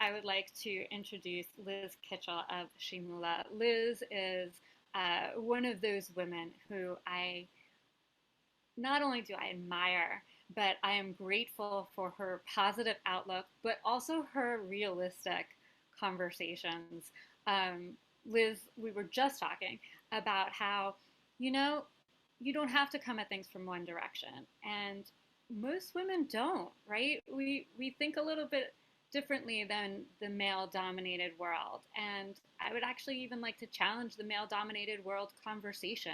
I would like to introduce Liz Kitchell of SheMoolah. Liz is one of those women who not only do I admire, but I am grateful for her positive outlook, but also her realistic conversations. Liz, we were just talking about how, you know, you don't have to come at things from one direction. And most women don't, right? We think a little bit differently than the male dominated world. And I would actually even like to challenge the male dominated world conversation.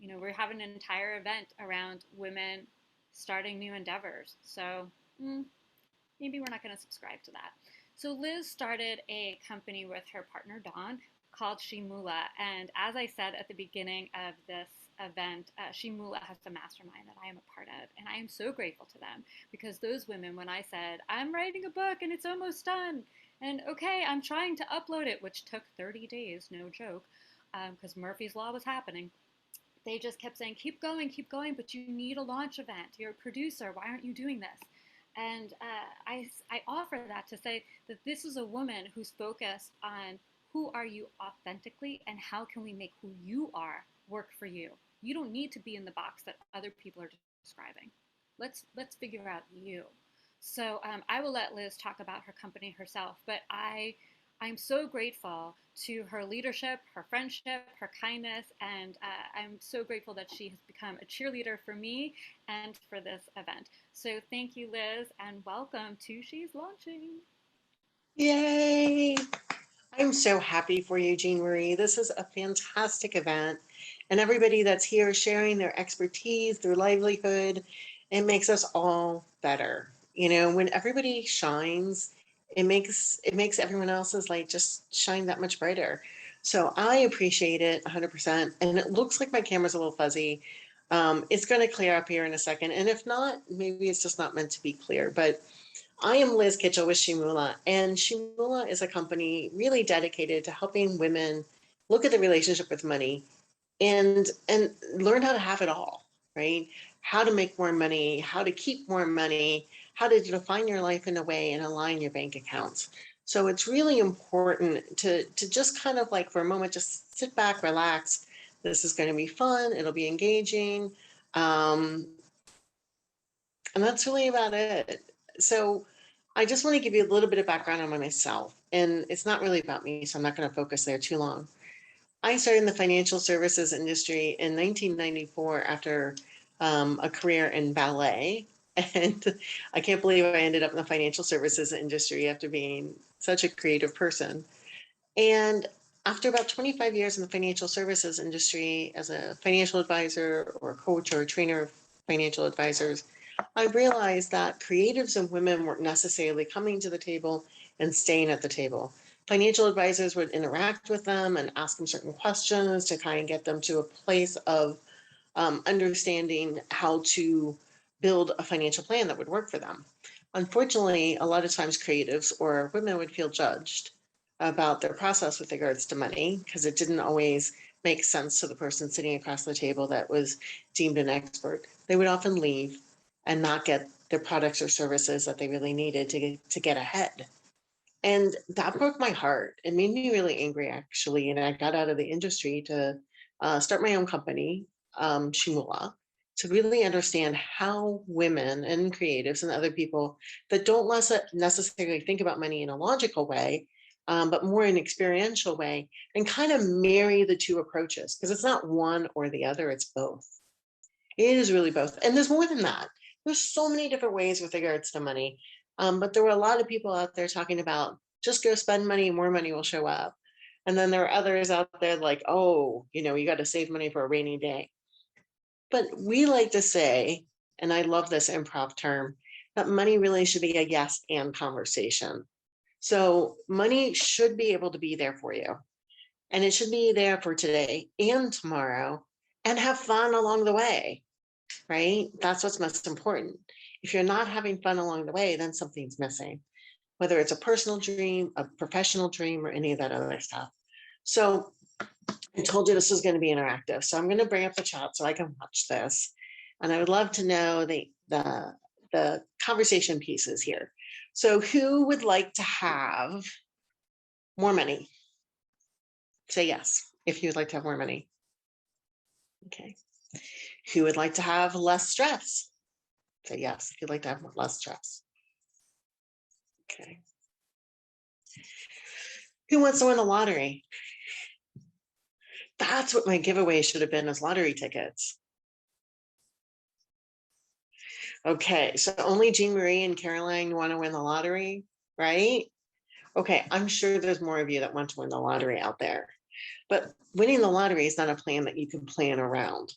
We're having an entire event around women starting new endeavors. So maybe we're not going to subscribe to that. So Liz started a company with her partner Dawn called SheMoolah. And as I said at the beginning of this event, SheMoolah has a mastermind that I am a part of. And I am so grateful to them because those women, when I said, I'm writing a book and it's almost done, and okay, I'm trying to upload it, which took 30 days, no joke, because Murphy's Law was happening. They just kept saying, keep going, but you need a launch event. You're a producer. Why aren't you doing this? And I offer that to say that this is a woman who's focused on who are you authentically and how can we make who you are work for you. You don't need to be in the box that other people are describing. Let's figure out you. So I will let Liz talk about her company herself, but I'm so grateful to her leadership, her friendship, her kindness, and I'm so grateful that she has become a cheerleader for me and for this event. So thank you, Liz, and welcome to She's Launching. Yay! I'm so happy for you, Jean Marie. This is a fantastic event, and everybody that's here sharing their expertise, their livelihood, it makes us all better. When everybody shines, it makes everyone else's light just shine that much brighter. So I appreciate it 100%. And it looks like my camera's a little fuzzy. It's going to clear up here in a second. And if not, maybe it's just not meant to be clear. But I am Liz Kitchell with SheMoolah, and SheMoolah is a company really dedicated to helping women look at the relationship with money and learn how to have it all, right? How to make more money, how to keep more money, how to define your life in a way and align your bank accounts. So it's really important to just kind of like for a moment, just sit back, relax. This is going to be fun. It'll be engaging. And that's really about it. So I just want to give you a little bit of background on myself. And it's not really about me, so I'm not going to focus there too long. I started in the financial services industry in 1994 after a career in ballet. And I can't believe I ended up in the financial services industry after being such a creative person. And after about 25 years in the financial services industry as a financial advisor or a coach or a trainer of financial advisors, I realized that creatives and women weren't necessarily coming to the table and staying at the table. Financial advisors would interact with them and ask them certain questions to kind of get them to a place of understanding how to build a financial plan that would work for them. Unfortunately, a lot of times creatives or women would feel judged about their process with regards to money because it didn't always make sense to the person sitting across the table that was deemed an expert. They would often leave and not get the products or services that they really needed to get ahead. And that broke my heart. It made me really angry, actually. And I got out of the industry to start my own company, SheMoolah, to really understand how women and creatives and other people that don't necessarily think about money in a logical way, but more in an experiential way, and kind of marry the two approaches, because it's not one or the other, it's both. It is really both. And there's more than that. There's so many different ways with regards to money. But there were a lot of people out there talking about just go spend money, more money will show up. And then there are others out there like, oh, you got to save money for a rainy day. But we like to say, and I love this improv term, that money really should be a yes and conversation. So money should be able to be there for you. And it should be there for today and tomorrow and have fun along the way, right? That's what's most important. If you're not having fun along the way, then something's missing, whether it's a personal dream, a professional dream, or any of that other stuff. So I told you this was going to be interactive. So I'm going to bring up the chat so I can watch this. And I would love to know the conversation pieces here. So who would like to have more money? Say yes, if you would like to have more money. Okay. Who would like to have less stress? Say yes, if you'd like to have less stress. Okay. Who wants to win the lottery? That's what my giveaway should have been, as lottery tickets. Okay, so only Jean Marie and Caroline want to win the lottery, right? Okay, I'm sure there's more of you that want to win the lottery out there. But winning the lottery is not a plan that you can plan around.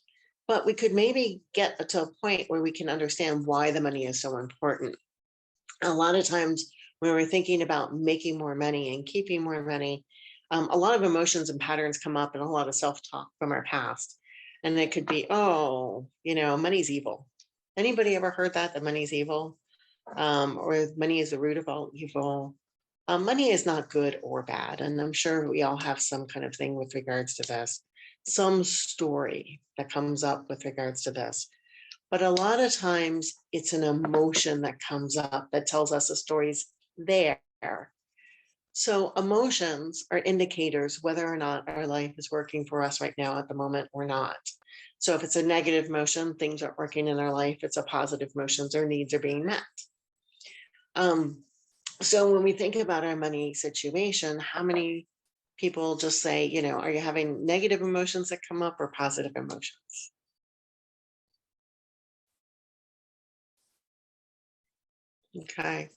But we could maybe get to a point where we can understand why the money is so important. A lot of times when we're thinking about making more money and keeping more money, a lot of emotions and patterns come up and a lot of self-talk from our past. And it could be, oh, money's evil. Anybody ever heard that money's evil? Or money is the root of all evil? Money is not good or bad. And I'm sure we all have some kind of thing with regards to this, some story that comes up with regards to this. But a lot of times it's an emotion that comes up that tells us the story's there. So emotions are indicators whether or not our life is working for us right now at the moment or not. So if it's a negative emotion, things aren't working in our life. It's a positive emotions, our needs are being met. So when we think about our money situation, how many people just say, are you having negative emotions that come up or positive emotions? Okay.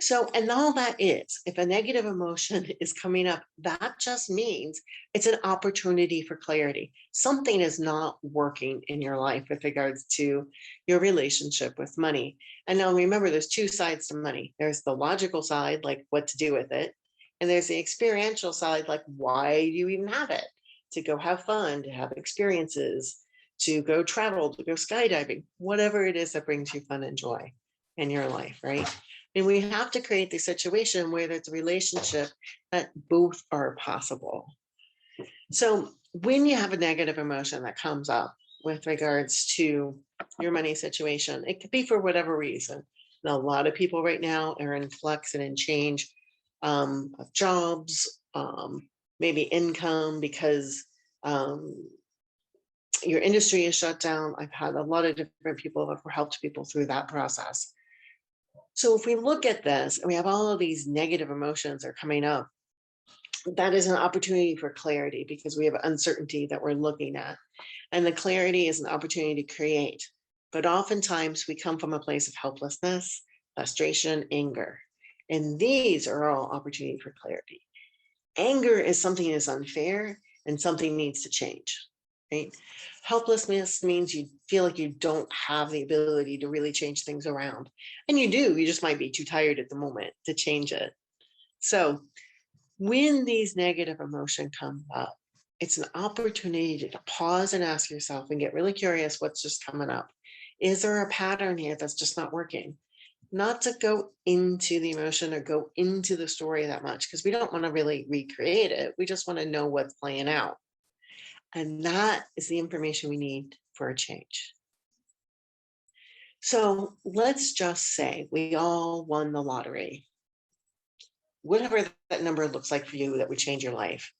So, and all that is, if a negative emotion is coming up, that just means it's an opportunity for clarity. Something is not working in your life with regards to your relationship with money. And now remember, there's two sides to money. There's the logical side, like what to do with it. And there's the experiential side, like why do you even have it? To go have fun, to have experiences, to go travel, to go skydiving, whatever it is that brings you fun and joy in your life, right? And we have to create the situation where there's a relationship that both are possible. So when you have a negative emotion that comes up with regards to your money situation, it could be for whatever reason. Now, a lot of people right now are in flux and in change of jobs, maybe income because your industry is shut down. I've had a lot of different people that have helped people through that process. So if we look at this and we have all of these negative emotions that are coming up, that is an opportunity for clarity because we have uncertainty that we're looking at. And the clarity is an opportunity to create. But oftentimes we come from a place of helplessness, frustration, anger. And these are all opportunity for clarity. Anger is something that's unfair and something needs to change. Right? Helplessness means you feel like you don't have the ability to really change things around. And you do, you just might be too tired at the moment to change it. So when these negative emotions come up, it's an opportunity to pause and ask yourself and get really curious what's just coming up. Is there a pattern here that's just not working? Not to go into the emotion or go into the story that much because we don't want to really recreate it. We just want to know what's playing out. And that is the information we need for a change. So let's just say we all won the lottery. Whatever that number looks like for you that would change your life.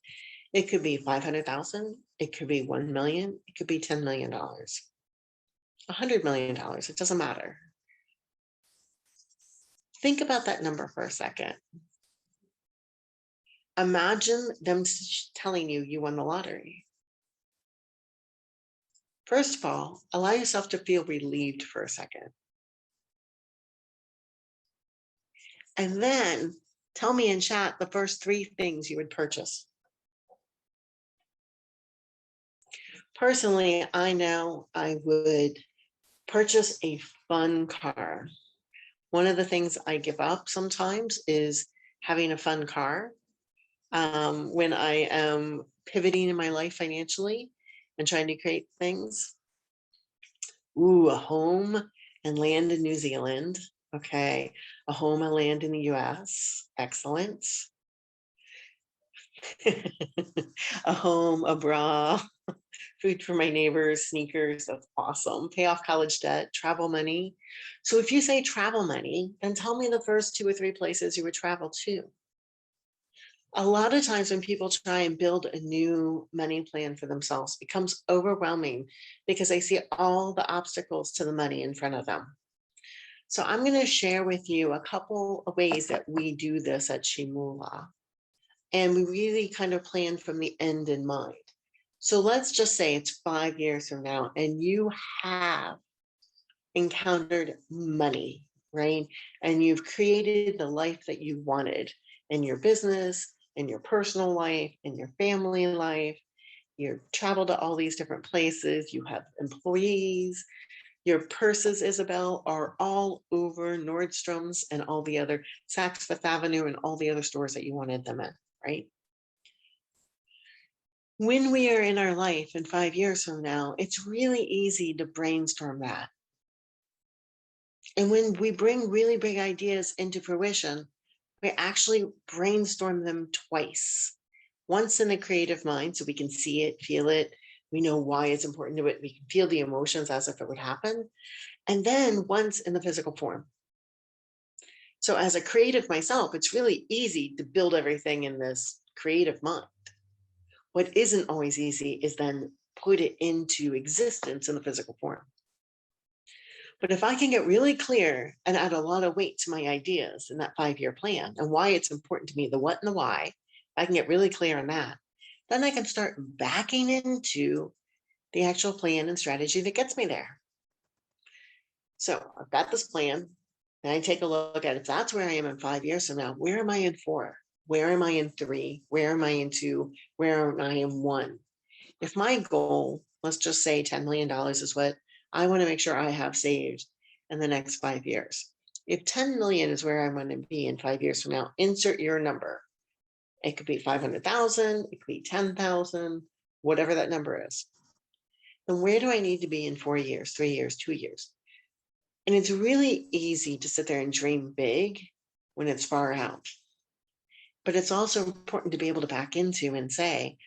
It could be 500,000. It could be 1 million. It could be $10 million, $100 million. It doesn't matter. Think about that number for a second. Imagine them telling you you won the lottery. First of all, allow yourself to feel relieved for a second. And then tell me in chat the first 3 things you would purchase. Personally, I know I would purchase a fun car. One of the things I give up sometimes is having a fun car. When I am pivoting in my life financially and trying to create things. Ooh, a home and land in New Zealand. Okay. A home and land in the US. Excellent. A home, a bra, Food for my neighbors, sneakers, that's awesome. Pay off college debt, travel money. So if you say travel money, then tell me the first 2 or 3 places you would travel to. A lot of times when people try and build a new money plan for themselves, it becomes overwhelming because they see all the obstacles to the money in front of them. So I'm going to share with you a couple of ways that we do this at SheMoolah. And we really kind of plan from the end in mind. So let's just say it's 5 years from now and you have encountered money, right? And you've created the life that you wanted in your business, in your personal life, in your family life. You've traveled to all these different places. You have employees. Your purses, Isabel, are all over Nordstrom's and all the other Saks Fifth Avenue and all the other stores that you wanted them in, right? When we are in our life in 5 years from now, it's really easy to brainstorm that. And when we bring really big ideas into fruition, we actually brainstorm them twice. Once in the creative mind, so we can see it, feel it, we know why it's important to it, we can feel the emotions as if it would happen. And then once in the physical form. So as a creative myself, it's really easy to build everything in this creative mind. What isn't always easy is then put it into existence in the physical form. But if I can get really clear and add a lot of weight to my ideas in that 5-year plan and why it's important to me, the what and the why, I can get really clear on that. Then I can start backing into the actual plan and strategy that gets me there. So I've got this plan and I take a look at it. That's where I am in 5 years from now. Where am I in 4? Where am I in 3? Where am I in 2? Where am I in 1? If my goal, let's just say $10 million is what I want to make sure I have saved in the next 5 years. If 10 million is where I want to be in 5 years from now, insert your number. It could be 500,000, it could be 10,000, whatever that number is. And where do I need to be in 4 years, 3 years, 2 years? And it's really easy to sit there and dream big when it's far out. But it's also important to be able to back into and say,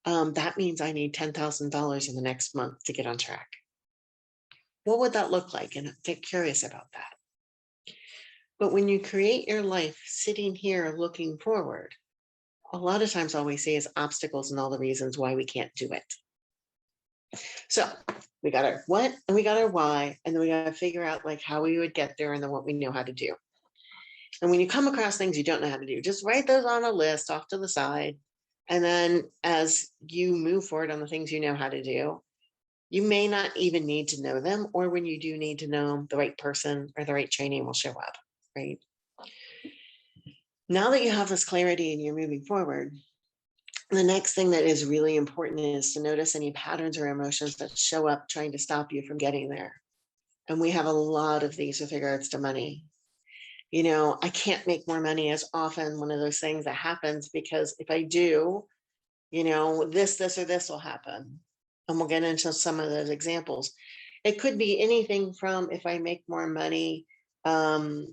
that means I need $10,000 in the next month to get on track. What would that look like? And get curious about that. But when you create your life sitting here looking forward, a lot of times all we see is obstacles and all the reasons why we can't do it. So we got our what and we got our why, and then we got to figure out like how we would get there and then what we know how to do. And when you come across things you don't know how to do, just write those on a list off to the side. And then as you move forward on the things you know how to do, you may not even need to know them, or when you do need to know them, the right person or the right training will show up, right? Now that you have this clarity and you're moving forward, the next thing that is really important is to notice any patterns or emotions that show up trying to stop you from getting there. And we have a lot of these with regards to money. You know, I can't make more money is often one of those things that happens because if I do, you know, this, or this will happen. And we'll get into some of those examples. It could be anything from if I make more money, I'll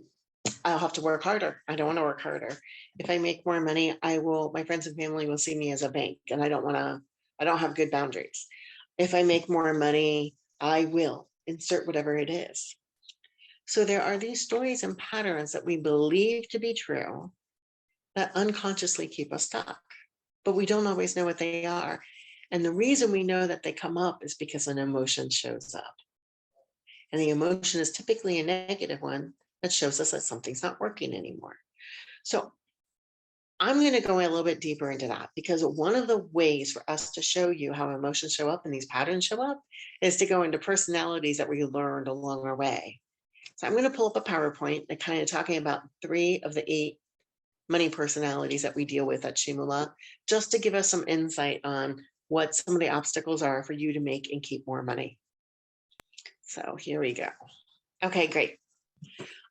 have to work harder. I don't want to work harder. If I make more money, my friends and family will see me as a bank and I don't have good boundaries. If I make more money, I will insert whatever it is. So there are these stories and patterns that we believe to be true that unconsciously keep us stuck, but we don't always know what they are. And the reason we know that they come up is because an emotion shows up. And the emotion is typically a negative one that shows us that something's not working anymore. So I'm going to go a little bit deeper into that because one of the ways for us to show you how emotions show up and these patterns show up is to go into personalities that we learned along our way. So I'm going to pull up a PowerPoint and kind of talking about 3 of the 8 money personalities that we deal with at SheMoolah, just to give us some insight on what some of the obstacles are for you to make and keep more money. So here we go. Okay, great.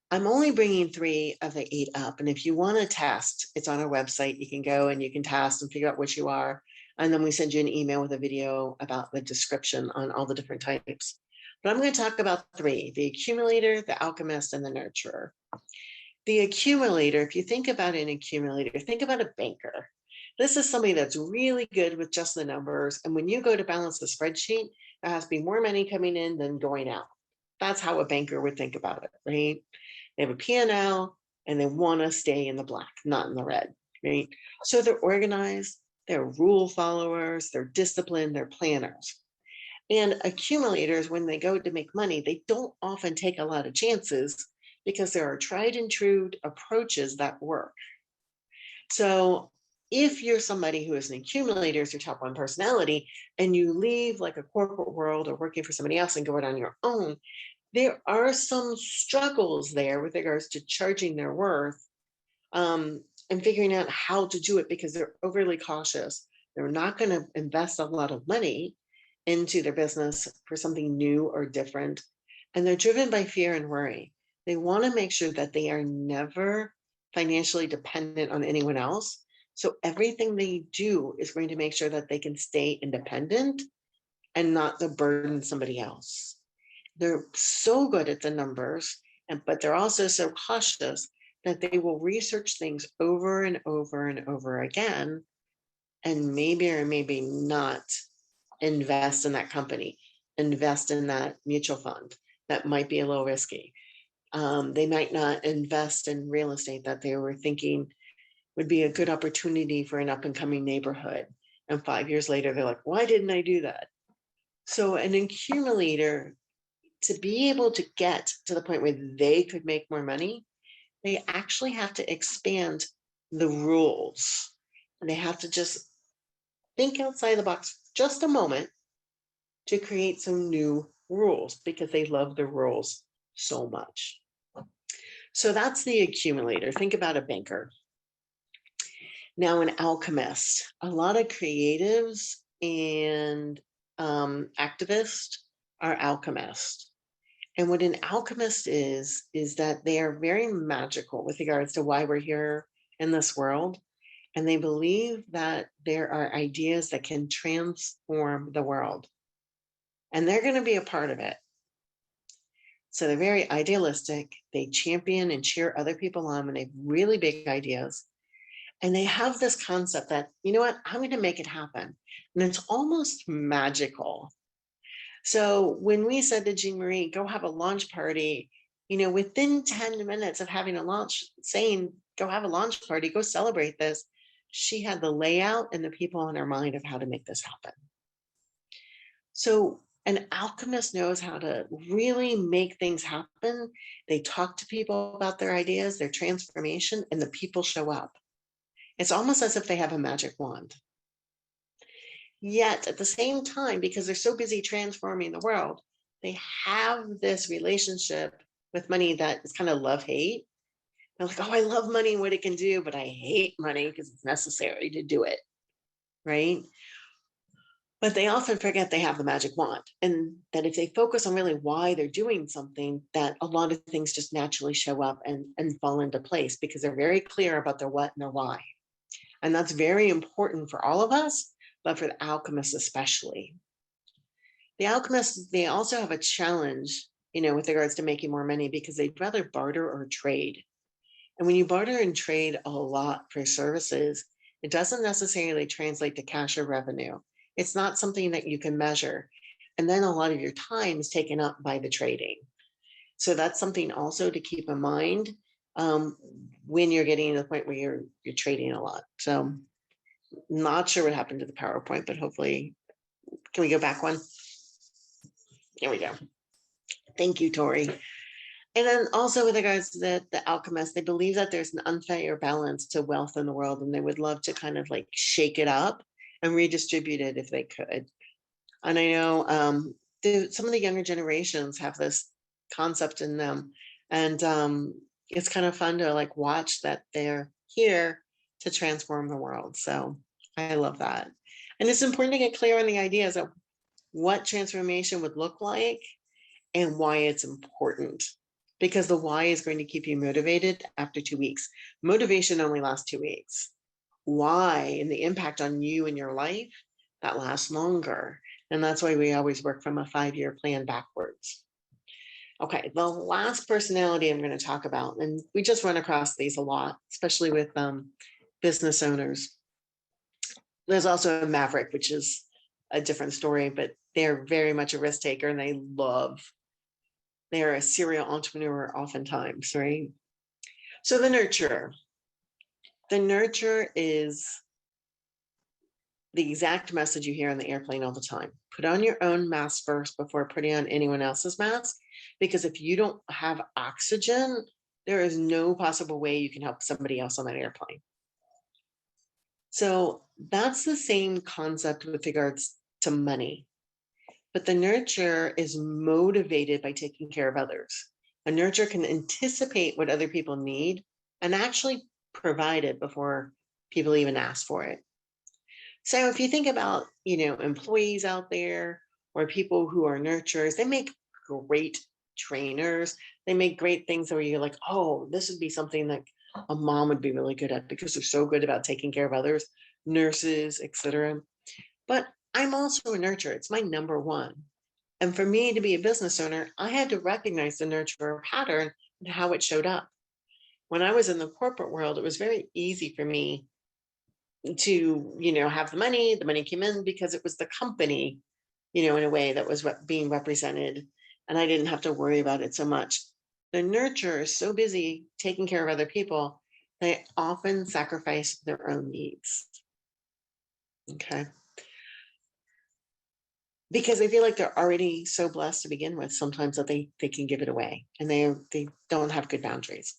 I'm only bringing 3 of the 8 up. And if you want to test, it's on our website. You can go and you can test and figure out which you are. And then we send you an email with a video about the description on all the different types. But I'm going to talk about 3, the accumulator, the alchemist, and the nurturer. The accumulator, if you think about an accumulator, think about a banker. This is somebody that's really good with just the numbers. And when you go to balance the spreadsheet, there has to be more money coming in than going out. That's how a banker would think about it, right? They have a P&L and they want to stay in the black, not in the red, right? So they're organized, they're rule followers, they're disciplined, they're planners. And accumulators, when they go to make money, they don't often take a lot of chances because there are tried and true approaches that work. So if you're somebody who is an accumulator, is your top one personality, and you leave like a corporate world or working for somebody else and go it on your own, there are some struggles there with regards to charging their worth and figuring out how to do it because they're overly cautious. They're not going to invest a lot of money into their business for something new or different. And they're driven by fear and worry. They want to make sure that they are never financially dependent on anyone else. So everything they do is going to make sure that they can stay independent and not to burden somebody else. They're so good at the numbers, but they're also so cautious that they will research things over and over and over again, and maybe or maybe not invest in that company, invest in that mutual fund that might be a little risky. They might not invest in real estate that they were thinking would be a good opportunity for an up and coming neighborhood. And 5 years later, they're like, why didn't I do that? So an accumulator, to be able to get to the point where they could make more money, they actually have to expand the rules. And they have to just think outside the box just a moment to create some new rules because they love the rules so much. So that's the accumulator. Think about a banker. Now, an alchemist, a lot of creatives and activists are alchemists. And what an alchemist is that they are very magical with regards to why we're here in this world. And they believe that there are ideas that can transform the world. And they're going to be a part of it. So they're very idealistic. They champion and cheer other people on when they have really big ideas. And they have this concept that, you know what, I'm going to make it happen. And it's almost magical. So when we said to Jean Marie, go have a launch party, within 10 minutes of having a launch, saying, go have a launch party, go celebrate this, she had the layout and the people in her mind of how to make this happen. So an alchemist knows how to really make things happen. They talk to people about their ideas, their transformation, and the people show up. It's almost as if they have a magic wand. Yet at the same time, because they're so busy transforming the world, they have this relationship with money that is kind of love-hate. They're like, oh, I love money and what it can do, but I hate money because it's necessary to do it, right? But they often forget they have the magic wand, and that if they focus on really why they're doing something, that a lot of things just naturally show up and fall into place because they're very clear about their what and their why. And that's very important for all of us, but for the alchemists especially. The alchemists, they also have a challenge, with regards to making more money because they'd rather barter or trade. And when you barter and trade a lot for services, it doesn't necessarily translate to cash or revenue. It's not something that you can measure. And then a lot of your time is taken up by the trading. So that's something also to keep in mind when you're getting to the point where you're trading a lot. So not sure what happened to the PowerPoint, but hopefully, can we go back one? There we go. Thank you, Tori. And then also with regards to the alchemists, they believe that there's an unfair balance to wealth in the world, and they would love to kind of like shake it up and redistribute it if they could. And I know some of the younger generations have this concept in them, and it's kind of fun to like watch that they're here to transform the world. So I love that. And it's important to get clear on the ideas of what transformation would look like and why it's important, because the why is going to keep you motivated after 2 weeks. Motivation only lasts 2 weeks. Why and the impact on you and your life, that lasts longer. And that's why we always work from a 5-year plan backwards. Okay, the last personality I'm going to talk about, and we just run across these a lot, especially with business owners. There's also a Maverick, which is a different story, but they're very much a risk taker and they're a serial entrepreneur oftentimes, right? So the nurturer. The nurturer is the exact message you hear on the airplane all the time. Put on your own mask first before putting on anyone else's mask, because if you don't have oxygen, there is no possible way you can help somebody else on that airplane. So that's the same concept with regards to money. But the nurturer is motivated by taking care of others. A nurturer can anticipate what other people need and actually provide it before people even ask for it. So if you think about, employees out there or people who are nurturers, they make great trainers. They make great things where you're like, oh, this would be something that a mom would be really good at because they're so good about taking care of others, nurses, etc. But I'm also a nurturer. It's my number one. And for me to be a business owner, I had to recognize the nurturer pattern and how it showed up. When I was in the corporate world, it was very easy for me to, have the money came in because it was the company, in a way that was being represented. And I didn't have to worry about it so much. The nurturer is so busy taking care of other people, they often sacrifice their own needs. Okay. Because they feel like they're already so blessed to begin with sometimes that they can give it away and they don't have good boundaries.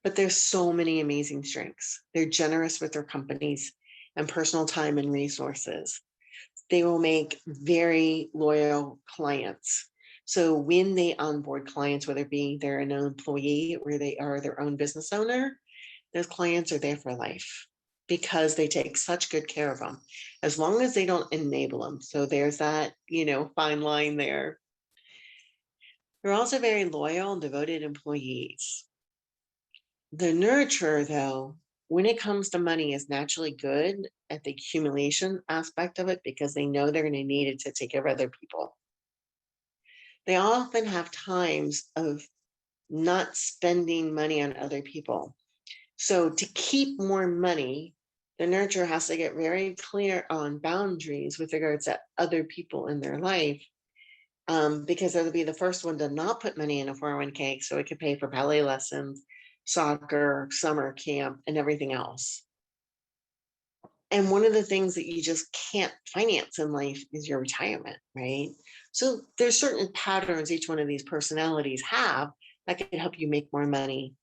But there's so many amazing strengths. They're generous with their companies and personal time and resources. They will make very loyal clients. So when they onboard clients, whether they're an employee or they are their own business owner, those clients are there for life because they take such good care of them, as long as they don't enable them. So there's that, fine line there. They're also very loyal and devoted employees. The nurturer, though, when it comes to money, is naturally good at the accumulation aspect of it because they know they're going to need it to take care of other people. They often have times of not spending money on other people. So to keep more money, the nurturer has to get very clear on boundaries with regards to other people in their life, because they'll be the first one to not put money in a 401k so it could pay for ballet lessons, soccer, summer camp, and everything else. And one of the things that you just can't finance in life is your retirement, right? So there's certain patterns each one of these personalities have that can help you make more money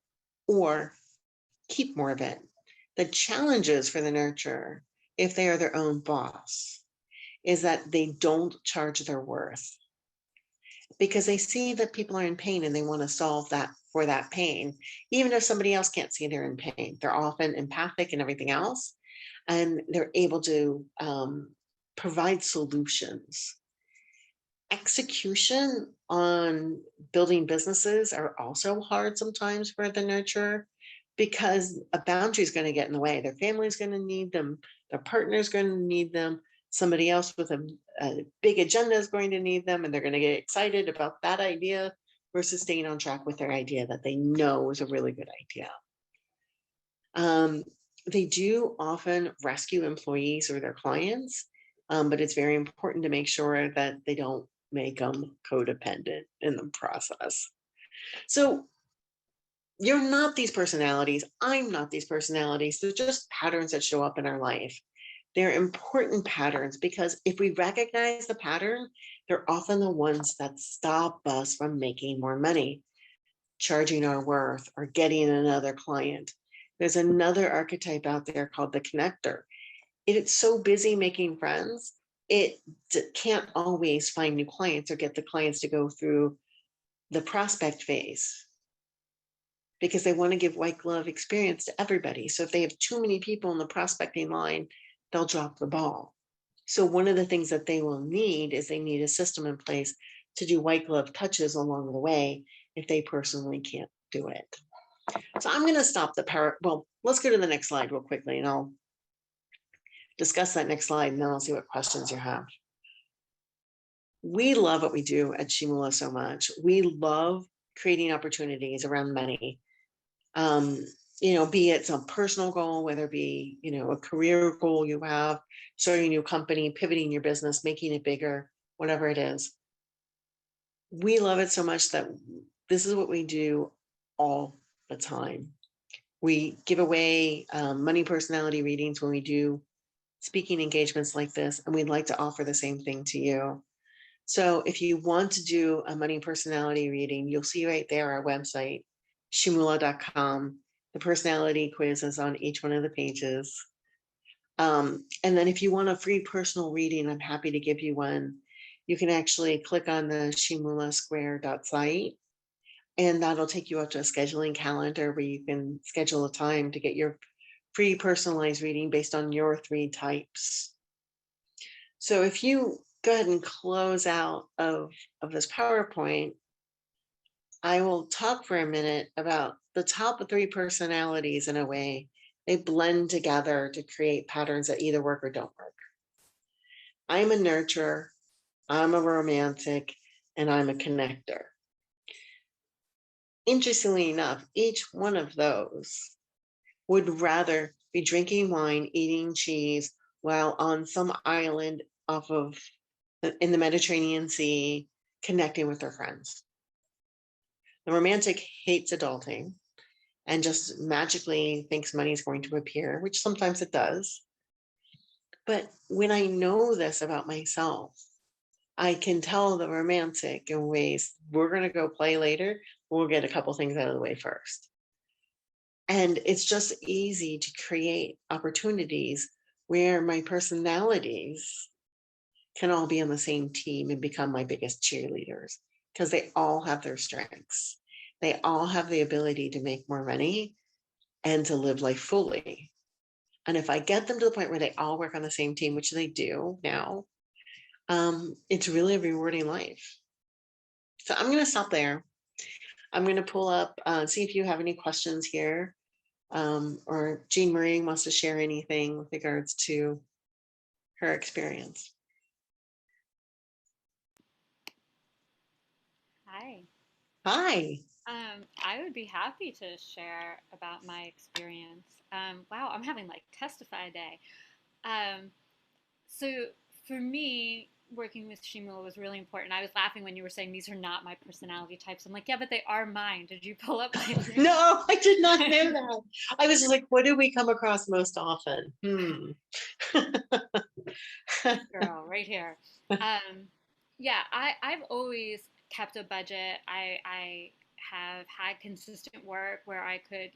or keep more of it. The challenges for the nurturer, if they are their own boss, is that they don't charge their worth because they see that people are in pain and they want to solve that for that pain. Even if somebody else can't see they're in pain, they're often empathic and everything else, and they're able to provide solutions. Execution on building businesses are also hard sometimes for the nurturer because a boundary is going to get in the way. Their family is going to need them. Their partner is going to need them. Somebody else with a big agenda is going to need them, and they're going to get excited about that idea versus staying on track with their idea that they know is a really good idea. They do often rescue employees or their clients, but it's very important to make sure that they don't make them codependent in the process. So you're not these personalities. I'm not these personalities. They're just patterns that show up in our life. They're important patterns because if we recognize the pattern, they're often the ones that stop us from making more money, charging our worth, or getting another client. There's another archetype out there called the connector. It's so busy making friends, it can't always find new clients or get the clients to go through the prospect phase because they want to give white glove experience to everybody. So if they have too many people in the prospecting line, they'll drop the ball. So one of the things that they will need is they need a system in place to do white glove touches along the way if they personally can't do it. So I'm going to stop let's go to the next slide real quickly and I'll discuss that next slide and then I'll see what questions you have. We love what we do at SheMoolah so much. We love creating opportunities around money. be it some personal goal, whether it be, a career goal you have, starting a new company, pivoting your business, making it bigger, whatever it is. We love it so much that this is what we do all the time. We give away money personality readings when we do speaking engagements like this, and we'd like to offer the same thing to you. So if you want to do a money personality reading, you'll see right there our website, SheMoolah.com. The personality quiz is on each one of the pages. And then if you want a free personal reading, I'm happy to give you one. You can actually click on the SheMoolahSquare.site, and that'll take you up to a scheduling calendar where you can schedule a time to get your free personalized reading based on your 3 types. So if you go ahead and close out of this PowerPoint, I will talk for a minute about the top 3 personalities. In a way, they blend together to create patterns that either work or don't work. I'm a nurturer, I'm a romantic, and I'm a connector. Interestingly enough, each one of those would rather be drinking wine, eating cheese, while on some island in the Mediterranean Sea, connecting with their friends. The romantic hates adulting and just magically thinks money is going to appear, which sometimes it does. But when I know this about myself, I can tell the romantic in ways, we're going to go play later. We'll get a couple things out of the way first. And it's just easy to create opportunities where my personalities can all be on the same team and become my biggest cheerleaders, because they all have their strengths. They all have the ability to make more money and to live life fully. And if I get them to the point where they all work on the same team, which they do now, it's really a rewarding life. So I'm going to stop there. I'm going to pull up, see if you have any questions here, or Jean Marie wants to share anything with regards to her experience. Hi. Hi. I would be happy to share about my experience. Wow, I'm having like testify day. Um, so for me, working with SheMoolah was really important. I was laughing when you were saying these are not my personality types. I'm like, yeah, but they are mine. Did you pull up my link? No, I did not know that. I was just like, what do we come across most often? Girl, right here. Yeah, I've always kept a budget. I have had consistent work where I could,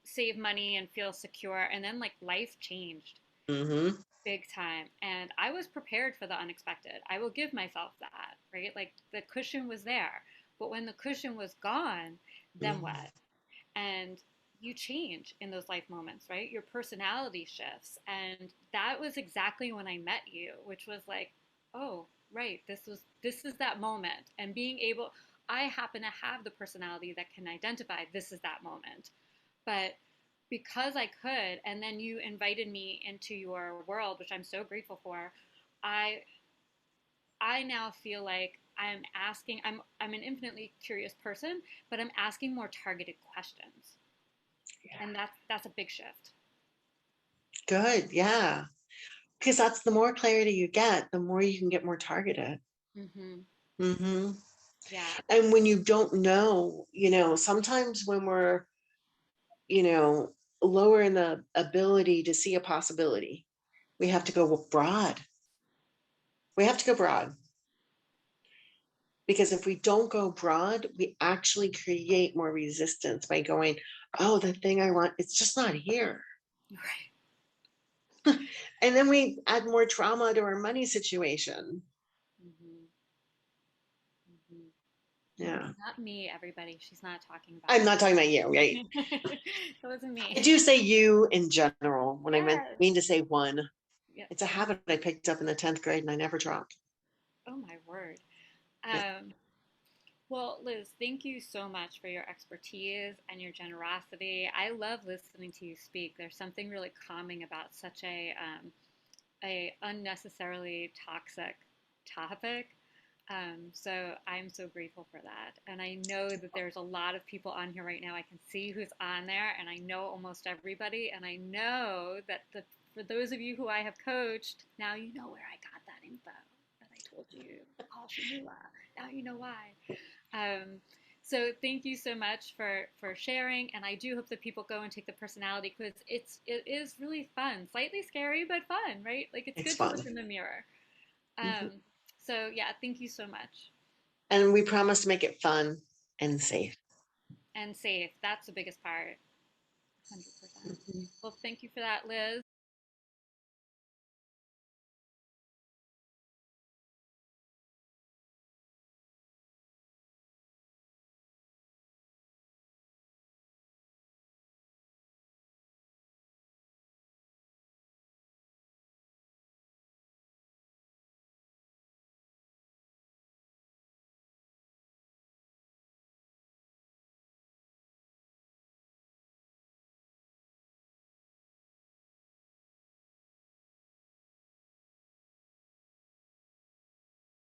save money and feel secure. And then like life changed Mm-hmm. big time. And I was prepared for the unexpected. I will give myself that, right? Like the cushion was there. But when the cushion was gone, then Mm-hmm. what? And you change in those life moments, right? Your personality shifts. And that was exactly when I met you, which was like, oh, right, this is that moment. And being able I happen to have the personality that can identify this is that moment. But because I could, and then you invited me into your world, which I'm so grateful for, I I now feel like I'm an infinitely curious person, but I'm asking more targeted questions. Yeah. And that's a big shift. Good. Yeah. Because that's the more clarity you get, the more you can get more targeted. Mm-hmm. Mm-hmm. Yeah. And when you don't know, sometimes when we're, you know, lower in the ability to see a possibility, we have to go broad. We have to go broad. Because if we don't go broad, we actually create more resistance by going, oh, the thing I want, it's just not here. Right. And then we add more trauma to our money situation. Mm-hmm. Mm-hmm. Yeah. Not me, everybody. She's not talking about I'm not talking about you, right? me. That wasn't I me. do say you in general when I Yes. mean to say one. Yep. It's a habit I picked up in the 10th grade and I never dropped. Oh my word. Yeah. Um, Well, Liz, thank you so much for your expertise and your generosity. I love listening to you speak. There's something really calming about such a unnecessarily toxic topic. So I'm so grateful for that. And I know that there's a lot of people on here right now. I can see who's on there, and I know almost everybody. And I know that for those of you who I have coached, now you know where I got that info that I told you. Call SheMoolah. Now you know why. Um, so thank you so much for sharing, and I do hope that people go and take the personality quiz. It is really fun, slightly scary but fun, right? Like it's It's good to fun. look in the mirror. Mhm. So yeah, thank you so much. And we promise to make it fun and safe. And safe. That's the biggest part. 100%. Mhm. Well, thank you for that, Liz.